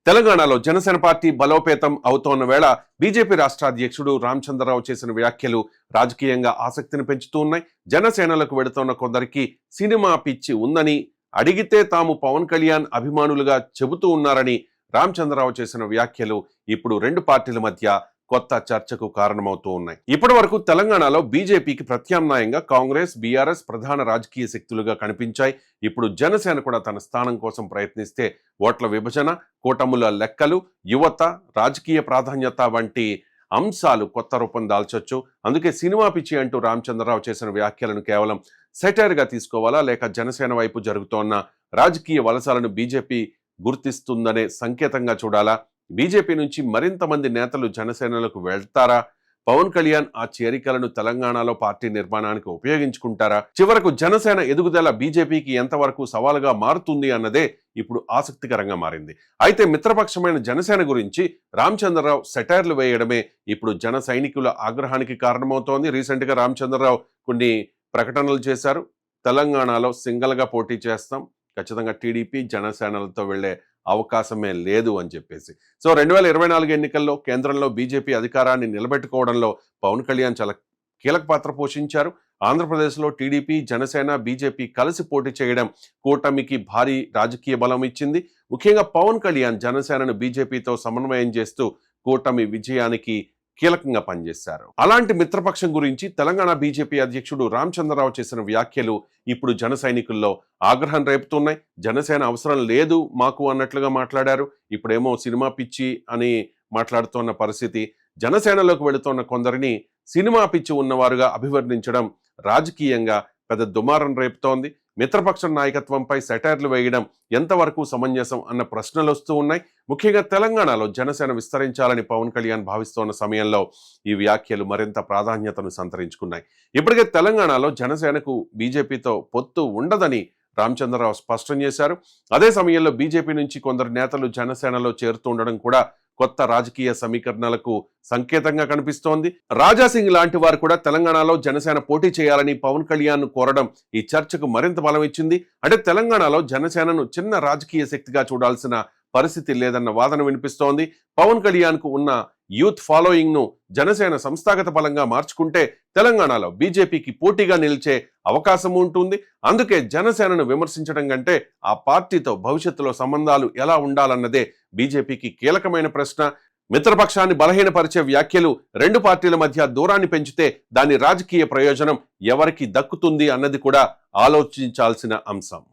తెలంగాణలో జనసేన పార్టీ బలోపేతం అవుతోన్న వేళ బీజేపీ రాష్ట్ర అధ్యక్షుడు రామచంద్రరావు చేసిన వ్యాఖ్యలు రాజకీయంగా ఆసక్తిని పెంచుతూ ఉన్నాయి. జనసేనలకు వెడుతోన్న కొందరికి సినిమా పిచ్చి ఉందని, అడిగితే తాము పవన్ కళ్యాణ్ అభిమానులుగా చెబుతూ ఉన్నారని రామచంద్రరావు చేసిన వ్యాఖ్యలు ఇప్పుడు రెండు పార్టీల మధ్య కొత్త చర్చకు కారణమవుతూ ఉన్నాయి. ఇప్పటి వరకు తెలంగాణలో బీజేపీకి ప్రత్యామ్నాయంగా కాంగ్రెస్, బీఆర్ఎస్ ప్రధాన రాజకీయ శక్తులుగా కనిపించాయి. ఇప్పుడు జనసేన కూడా తన స్థానం కోసం ప్రయత్నిస్తే ఓట్ల విభజన, కూటముల లెక్కలు, యువత, రాజకీయ ప్రాధాన్యత వంటి అంశాలు కొత్త రూపం దాల్చొచ్చు. అందుకే సినిమా పిచ్చి అంటూ రామచంద్రరావు చేసిన వ్యాఖ్యలను కేవలం సెటైర్గా తీసుకోవాలా, లేక జనసేన వైపు జరుగుతోన్న రాజకీయ వలసలను బీజేపీ గుర్తిస్తుందనే సంకేతంగా చూడాలా? బీజేపీ నుంచి మరింత మంది నేతలు జనసేనలకు వెళ్తారా? పవన్ కళ్యాణ్ ఆ చేరికలను తెలంగాణలో పార్టీ నిర్మాణానికి ఉపయోగించుకుంటారా? చివరకు జనసేన ఎదుగుదల బీజేపీకి ఎంతవరకు సవాలుగా మారుతుంది అన్నదే ఇప్పుడు ఆసక్తికరంగా మారింది. అయితే మిత్రపక్షమైన జనసేన గురించి రామచంద్రరావు సెటైర్లు వేయడమే ఇప్పుడు జన సైనికుల ఆగ్రహానికి కారణమవుతోంది. రీసెంట్ గా రామచంద్రరావు కొన్ని ప్రకటనలు చేశారు. తెలంగాణలో సింగిల్గా పోటీ చేస్తాం, ఖచ్చితంగా టీడీపీ జనసేనలతో వెళ్లే అవకాశమే లేదు అని చెప్పేసి. సో 2024 ఎన్నికల్లో కేంద్రంలో బీజేపీ అధికారాన్ని నిలబెట్టుకోవడంలో పవన్ కళ్యాణ్ చాలా కీలక పాత్ర పోషించారు. ఆంధ్రప్రదేశ్లో టీడీపీ, జనసేన, బీజేపీ కలిసి పోటీ చేయడం కూటమికి భారీ రాజకీయ బలం ఇచ్చింది. ముఖ్యంగా పవన్ కళ్యాణ్ జనసేనను బీజేపీతో సమన్వయం చేస్తూ కూటమి విజయానికి కీలకంగా పనిచేశారు. అలాంటి మిత్రపక్షం గురించి తెలంగాణ బీజేపీ అధ్యక్షుడు రామచంద్రరావు చేసిన వ్యాఖ్యలు ఇప్పుడు జన సైనికుల్లో ఆగ్రహం రేపుతున్నాయి. జనసేన అవసరం లేదు మాకు అన్నట్లుగా మాట్లాడారు. ఇప్పుడేమో సినిమా పిచ్చి అని మాట్లాడుతున్న పరిస్థితి. జనసేనలోకి వెళుతున్న కొందరిని సినిమా పిచ్చి ఉన్నవారుగా అభివర్ణించడం రాజకీయంగా పెద్ద దుమారం రేపుతోంది. మిత్రపక్షం నాయకత్వంపై సెటైర్లు వేయడం ఎంతవరకు సమంజసం అన్న ప్రశ్నలు వస్తూ ఉన్నాయి. ముఖ్యంగా తెలంగాణలో జనసేన విస్తరించాలని పవన్ కళ్యాణ్ భావిస్తోన్న సమయంలో ఈ వ్యాఖ్యలు మరింత ప్రాధాన్యతను సంతరించుకున్నాయి. ఇప్పటికే తెలంగాణలో జనసేనకు బీజేపీతో పొత్తు ఉండదని రామచంద్రరావు స్పష్టం చేశారు. అదే సమయంలో బీజేపీ నుంచి కొందరు నేతలు జనసేనలో చేరుతూ ఉండడం కూడా కొత్త రాజకీయ సమీకరణలకు సంకేతంగా కనిపిస్తోంది. రాజాసింగ్ లాంటి వారు కూడా తెలంగాణలో జనసేన పోటీ చేయాలని పవన్ కళ్యాణ్ కోరడం ఈ చర్చకు మరింత బలం ఇచ్చింది. అంటే తెలంగాణలో జనసేనను చిన్న రాజకీయ శక్తిగా చూడాల్సిన పరిస్థితి లేదన్న వాదన వినిపిస్తోంది. పవన్ కళ్యాణ్ కు ఉన్న యూత్ ఫాలోయింగ్ ను జనసేన సంస్థాగత బలంగా మార్చుకుంటే తెలంగాణలో బీజేపీకి పోటీగా నిలిచే అవకాశం ఉంటుంది. అందుకే జనసేనను విమర్శించడం కంటే ఆ పార్టీతో భవిష్యత్తులో సంబంధాలు ఎలా ఉండాలన్నదే బీజేపీకి కీలకమైన ప్రశ్న. మిత్రపక్షాన్ని బలహీనపరిచే వ్యాఖ్యలు రెండు పార్టీల మధ్య దూరాన్ని పెంచితే దాని రాజకీయ ప్రయోజనం ఎవరికి దక్కుతుంది అన్నది కూడా ఆలోచించాల్సిన అంశం.